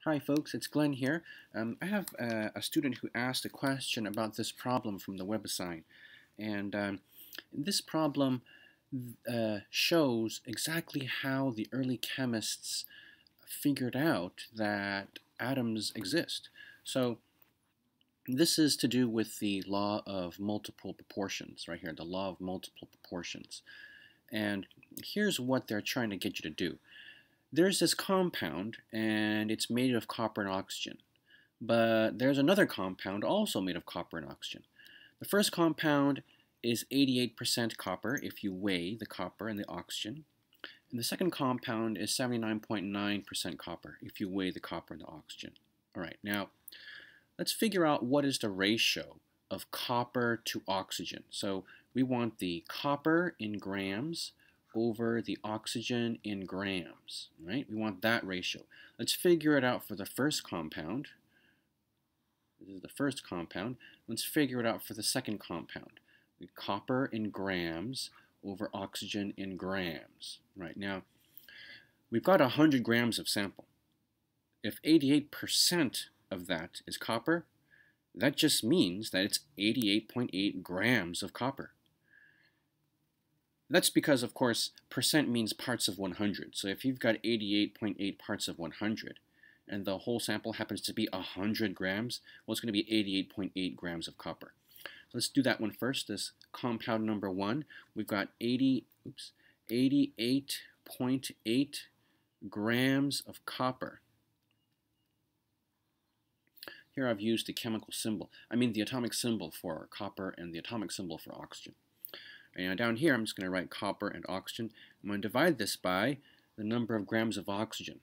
Hi folks, it's Glenn here. I have a student who asked a question about this problem from the WebAssign. And this problem shows exactly how the early chemists figured out that atoms exist. So this is to do with the law of multiple proportions, right here, the law of multiple proportions. And here's what they're trying to get you to do. There's this compound, and it's made of copper and oxygen. But there's another compound also made of copper and oxygen. The first compound is 88% copper if you weigh the copper and the oxygen. And the second compound is 79.9% copper if you weigh the copper and the oxygen. All right, now let's figure out what is the ratio of copper to oxygen. So we want the copper in grams over the oxygen in grams, right? We want that ratio. Let's figure it out for the first compound. This is the first compound. Let's figure it out for the second compound. The copper in grams over oxygen in grams. Right, now, we've got 100 grams of sample. If 88% of that is copper, that just means that it's 88.8 grams of copper. That's because, of course, percent means parts of 100. So if you've got 88.8 parts of 100, and the whole sample happens to be 100 grams, well, it's going to be 88.8 grams of copper. So let's do that one first. This compound number 1, we've got 88.8 grams of copper. Here I've used the chemical symbol, the atomic symbol for copper and the atomic symbol for oxygen. And down here, I'm just going to write copper and oxygen. I'm going to divide this by the number of grams of oxygen.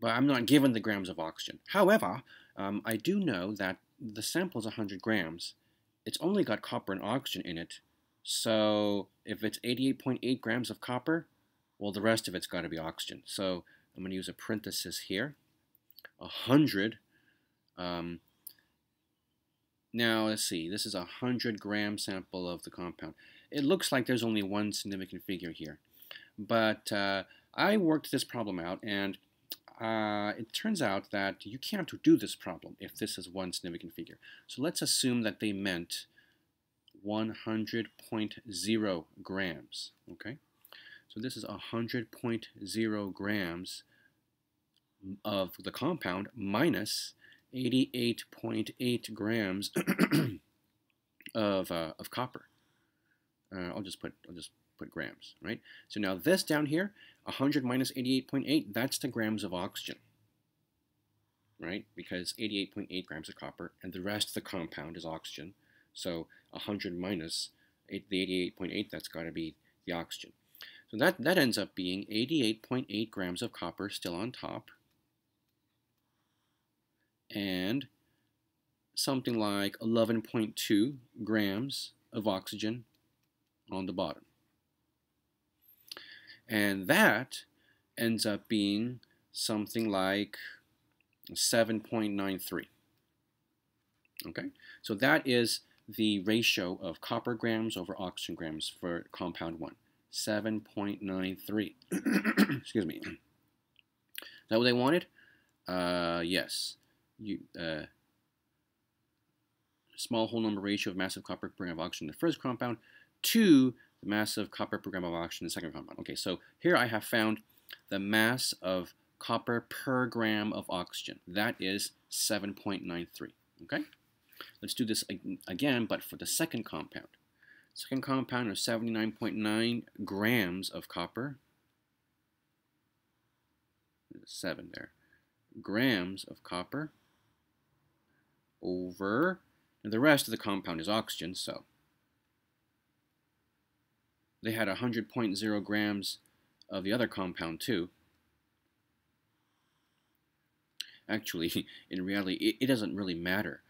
But I'm not given the grams of oxygen. However, I do know that the sample is 100 grams. It's only got copper and oxygen in it. So if it's 88.8 grams of copper, well, the rest of it's got to be oxygen. So I'm going to use a parenthesis here. 100. Now, let's see, this is a 100-gram sample of the compound. It looks like there's only one significant figure here. But I worked this problem out, and it turns out that you can't do this problem if this is one significant figure. So let's assume that they meant 100.0 grams, okay? So this is 100.0 grams of the compound minus 88.8 grams of copper. I'll just put grams, right? So now this down here, 100 minus 88.8, that's the grams of oxygen, right? Because 88.8 grams of copper, and the rest of the compound is oxygen. So 100 minus the 88.8, that's got to be the oxygen. So that ends up being 88.8 grams of copper still on top, and something like 11.2 grams of oxygen on the bottom. And that ends up being something like 7.93. Okay, so that is the ratio of copper grams over oxygen grams for compound 1. 7.93. Excuse me. Is that what they wanted? Yes. Small whole number ratio of massive copper per gram of oxygen in the first compound to the mass of copper per gram of oxygen in the second compound. Okay, so here I have found the mass of copper per gram of oxygen. That is 7.93. Okay, let's do this again, but for the second compound. Second compound is 79.9 grams of copper. 7 there. Grams of copper over, and the rest of the compound is oxygen, so they had 100.0 grams of the other compound too. Actually, in reality, it doesn't really matter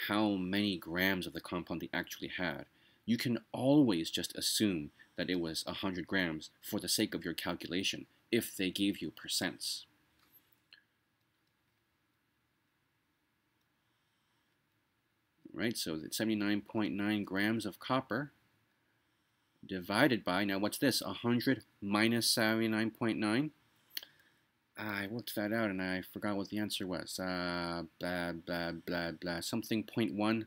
how many grams of the compound they actually had. You can always just assume that it was 100 grams for the sake of your calculation if they gave you percents. Right, so it's 79.9 grams of copper divided by, now what's this, 100 minus 79.9? I worked that out and I forgot what the answer was. Blah, blah, blah, blah, something 0.1.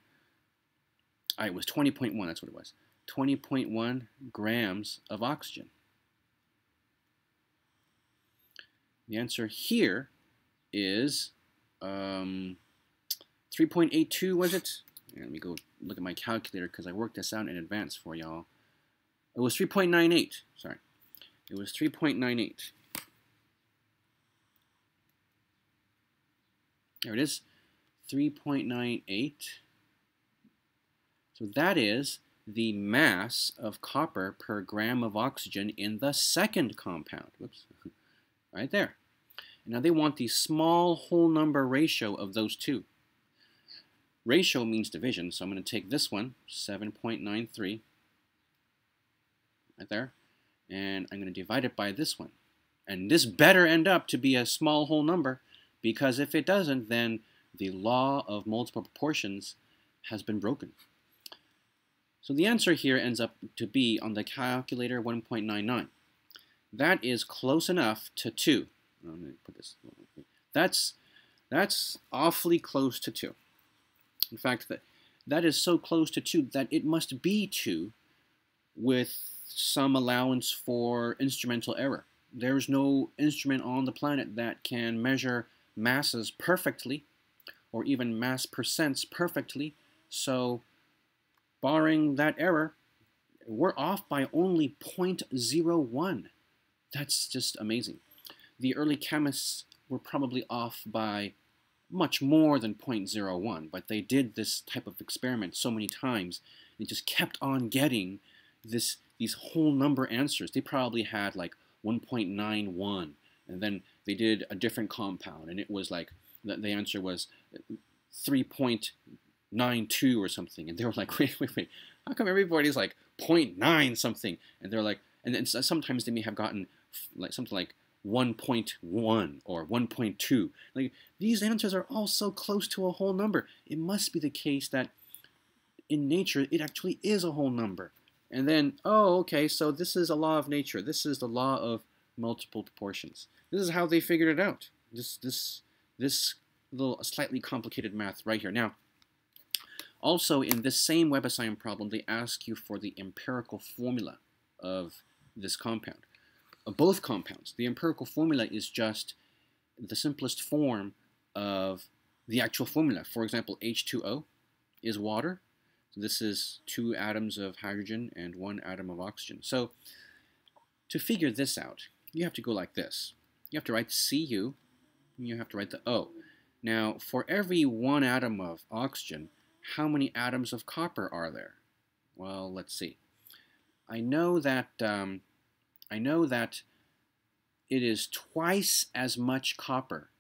It was 20.1, that's what it was. 20.1 grams of oxygen. The answer here is 3.82, was it? Yeah, let me go look at my calculator because I worked this out in advance for y'all. It was 3.98, sorry. It was 3.98. There it is, 3.98. So that is the mass of copper per gram of oxygen in the second compound. Whoops, right there. And now they want the small whole number ratio of those two. Ratio means division, so I'm going to take this one, 7.93, right there, and I'm going to divide it by this one. And this better end up to be a small whole number, because if it doesn't, then the law of multiple proportions has been broken. So the answer here ends up to be, on the calculator, 1.99. That is close enough to 2. Let me put this. That's awfully close to 2. In fact, that is so close to 2 that it must be 2 with some allowance for instrumental error. There's no instrument on the planet that can measure masses perfectly, or even mass percents perfectly. So, barring that error, we're off by only 0.01. That's just amazing. The early chemists were probably off by much more than 0.01, but they did this type of experiment so many times, they just kept on getting these whole number answers. They probably had like 1.91, and then they did a different compound, and it was like, the answer was 3.92 or something, and they were like, wait, how come everybody's like 0.9 something? And they're like, and then sometimes they may have gotten like something like 1.1 or 1.2. Like, these answers are all so close to a whole number. It must be the case that in nature it actually is a whole number. And then, oh, okay, so this is a law of nature. This is the law of multiple proportions. This is how they figured it out. This little slightly complicated math right here. Now, also in this same WebAssign problem, they ask you for the empirical formula of this compound. Both compounds. The empirical formula is just the simplest form of the actual formula. For example, H2O is water. So this is 2 atoms of hydrogen and 1 atom of oxygen. So to figure this out, you have to go like this. You have to write Cu, and you have to write the O. Now, for every 1 atom of oxygen, how many atoms of copper are there? Well, let's see. I know that it is twice as much copper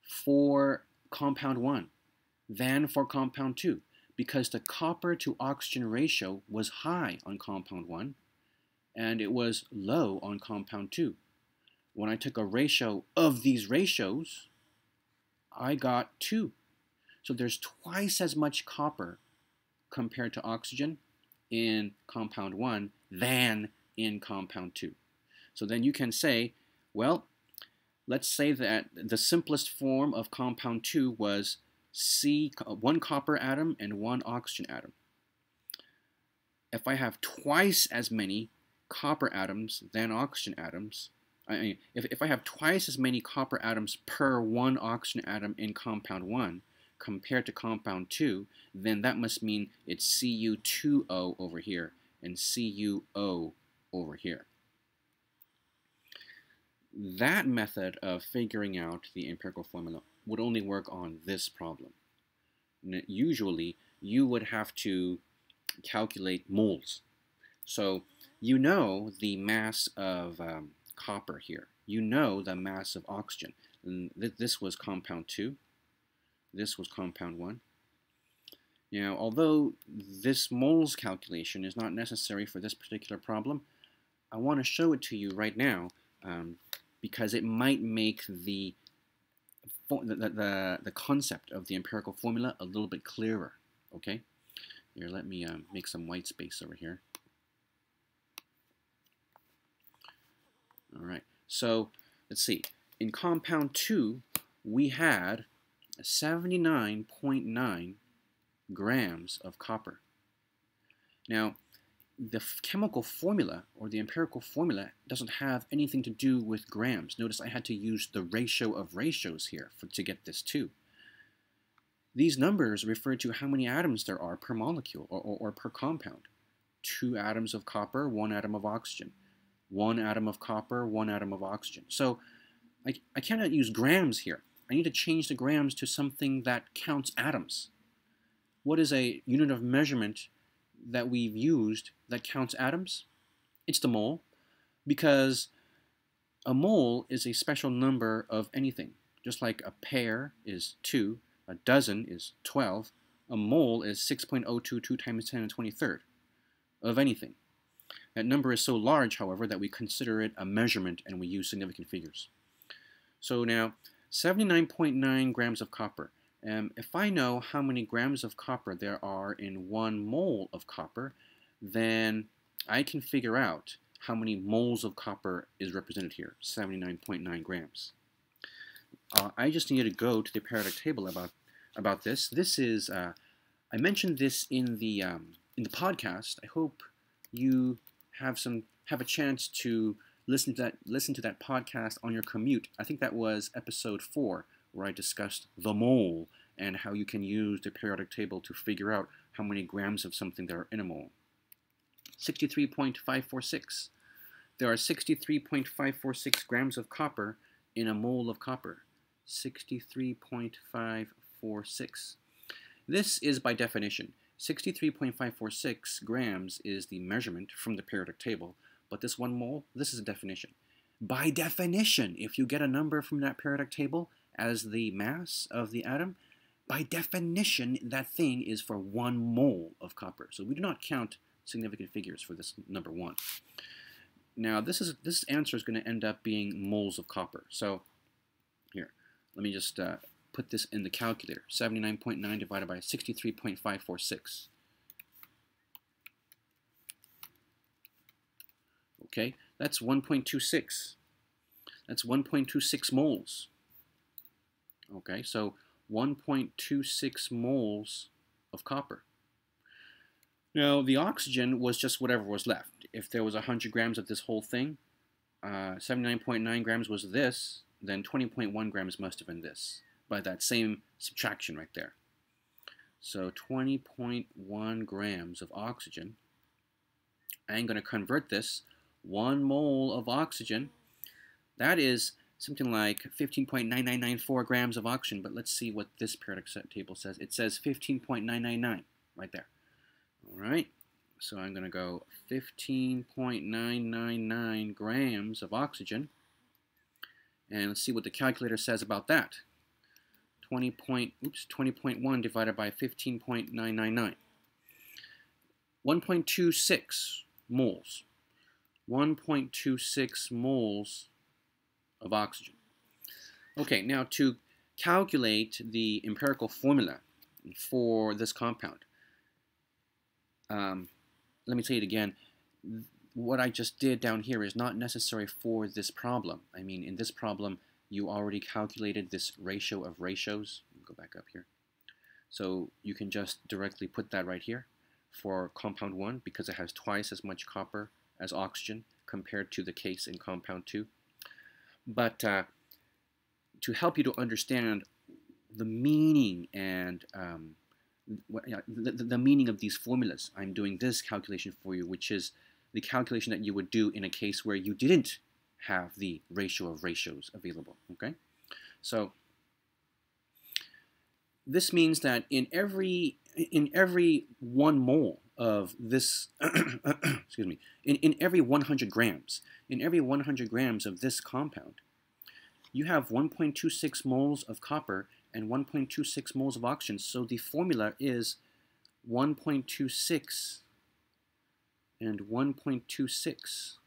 for compound 1 than for compound 2, because the copper to oxygen ratio was high on compound 1 and it was low on compound 2. When I took a ratio of these ratios, I got 2. So there's twice as much copper compared to oxygen in compound 1 than in compound 2. So then you can say, well, let's say that the simplest form of compound 2 was 1 copper atom and 1 oxygen atom. If I have twice as many copper atoms than oxygen atoms, if I have twice as many copper atoms per 1 oxygen atom in compound 1 compared to compound 2, then that must mean it's Cu2O over here and CuO over here. That method of figuring out the empirical formula would only work on this problem. Usually, you would have to calculate moles. So you know the mass of copper here. You know the mass of oxygen. And this was compound 2. This was compound 1. Now, although this moles calculation is not necessary for this particular problem, I want to show it to you right now because it might make the concept of the empirical formula a little bit clearer. Okay? Here, let me make some white space over here. All right. So let's see. in compound 2, we had 79.9 grams of copper. Now, the chemical formula or the empirical formula doesn't have anything to do with grams. Notice I had to use the ratio of ratios here to get this too. These numbers refer to how many atoms there are per molecule or per compound. 2 atoms of copper, 1 atom of oxygen. 1 atom of copper, 1 atom of oxygen. So I cannot use grams here. I need to change the grams to something that counts atoms. What is a unit of measurement that we've used that counts atoms? It's the mole, because a mole is a special number of anything. Just like a pair is 2, a dozen is 12, a mole is 6.022 times 10 to the 23rd of anything. That number is so large, however, that we consider it a measurement and we use significant figures. So now, 79.9 grams of copper. If I know how many grams of copper there are in 1 mole of copper, then I can figure out how many moles of copper is represented here, 79.9 grams. I just need to go to the periodic table about this. This is, I mentioned this in the podcast. I hope you have a chance to listen to that podcast on your commute. I think that was episode 4, where I discussed the mole and how you can use the periodic table to figure out how many grams of something there are in a mole. 63.546. There are 63.546 grams of copper in a mole of copper. 63.546. This is by definition. 63.546 grams is the measurement from the periodic table, but this 1 mole, this is a definition. By definition, if you get a number from that periodic table as the mass of the atom, by definition, that thing is for 1 mole of copper. So we do not count significant figures for this number 1. Now, this answer is going to end up being moles of copper. So here, let me just put this in the calculator. 79.9 divided by 63.546. Okay, that's 1.26. That's 1.26 moles. Okay, so 1.26 moles of copper. Now, the oxygen was just whatever was left. If there was 100 grams of this whole thing, 79.9 grams was this, then 20.1 grams must have been this, by that same subtraction right there. So 20.1 grams of oxygen. I'm going to convert this. 1 mole of oxygen, that is something like 15.9994 grams of oxygen, but let's see what this periodic table says. It says 15.999 right there. All right, so I'm going to go 15.999 grams of oxygen, and let's see what the calculator says about that. 20.1 divided by 15.999. 1.26 moles. 1.26 moles of oxygen. Okay, now to calculate the empirical formula for this compound, let me say it again. What I just did down here is not necessary for this problem. I mean, in this problem, you already calculated this ratio of ratios. Go back up here. So you can just directly put that right here for compound 1 because it has twice as much copper as oxygen compared to the case in compound 2. But to help you to understand the meaning and the meaning of these formulas, I'm doing this calculation for you, which is the calculation that you would do in a case where you didn't have the ratio of ratios available. Okay, so this means that in every 1 mole of this, excuse me, in every 100 grams, of this compound, you have 1.26 moles of copper and 1.26 moles of oxygen. So the formula is 1.26 and 1.26.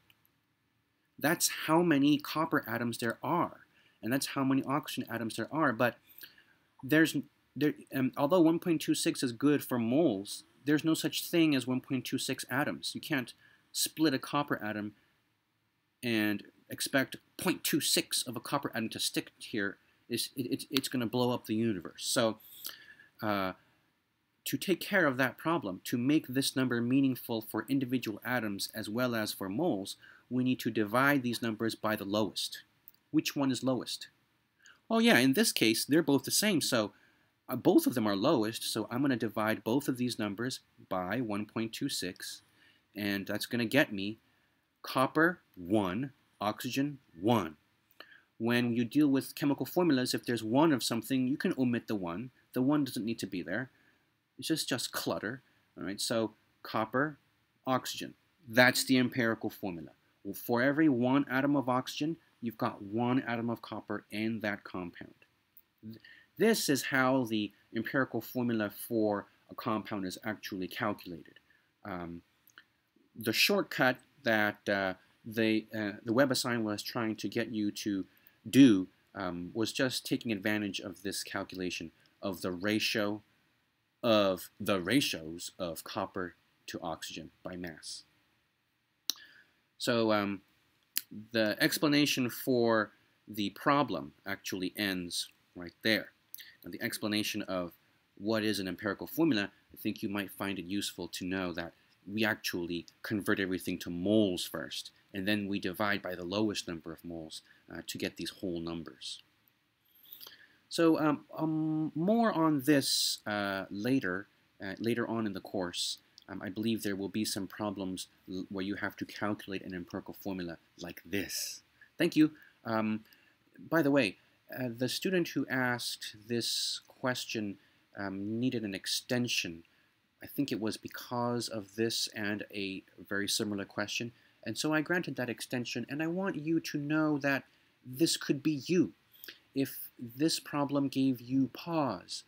That's how many copper atoms there are, and that's how many oxygen atoms there are. But although 1.26 is good for moles, there's no such thing as 1.26 atoms. You can't split a copper atom and expect 0.26 of a copper atom to stick here, it's going to blow up the universe. So to take care of that problem, to make this number meaningful for individual atoms as well as for moles, we need to divide these numbers by the lowest. Which one is lowest? Oh yeah, in this case, they're both the same, so both of them are lowest, so I'm going to divide both of these numbers by 1.26, and that's going to get me copper 1, oxygen 1. When you deal with chemical formulas, if there's 1 of something, you can omit the 1. The 1 doesn't need to be there. It's just clutter. All right, so copper, oxygen. That's the empirical formula. Well, for every 1 atom of oxygen, you've got 1 atom of copper in that compound. This is how the empirical formula for a compound is actually calculated. The shortcut that the WebAssign was trying to get you to do was just taking advantage of this calculation of the ratio of the ratios of copper to oxygen by mass. So the explanation for the problem actually ends right there. Now, the explanation of what is an empirical formula, I think you might find it useful to know that we actually convert everything to moles first, and then we divide by the lowest number of moles to get these whole numbers. So more on this later on in the course. I believe there will be some problems where you have to calculate an empirical formula like this. Thank you. By the way, the student who asked this question needed an extension. I think it was because of this and a very similar question. And so I granted that extension, and I want you to know that this could be you. If this problem gave you pause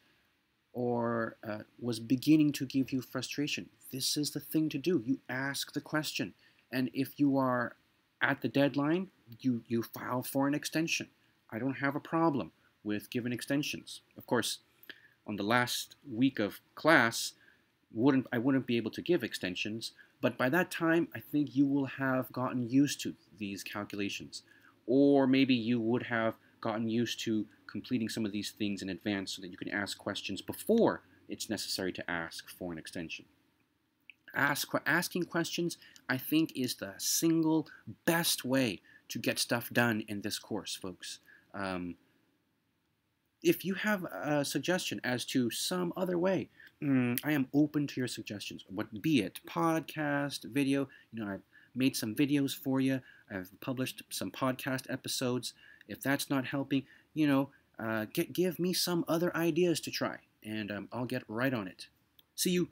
or was beginning to give you frustration, this is the thing to do. You ask the question. And if you are at the deadline, you file for an extension. I don't have a problem with giving extensions. Of course, on the last week of class, I wouldn't be able to give extensions, but by that time, I think you will have gotten used to these calculations. Or maybe you would have gotten used to completing some of these things in advance so that you can ask questions before it's necessary to ask for an extension. Asking questions, I think, is the single best way to get stuff done in this course, folks. If you have a suggestion as to some other way, I am open to your suggestions. What be it podcast, video. I've made some videos for you. I've published some podcast episodes. If that's not helping, give me some other ideas to try, and I'll get right on it. See you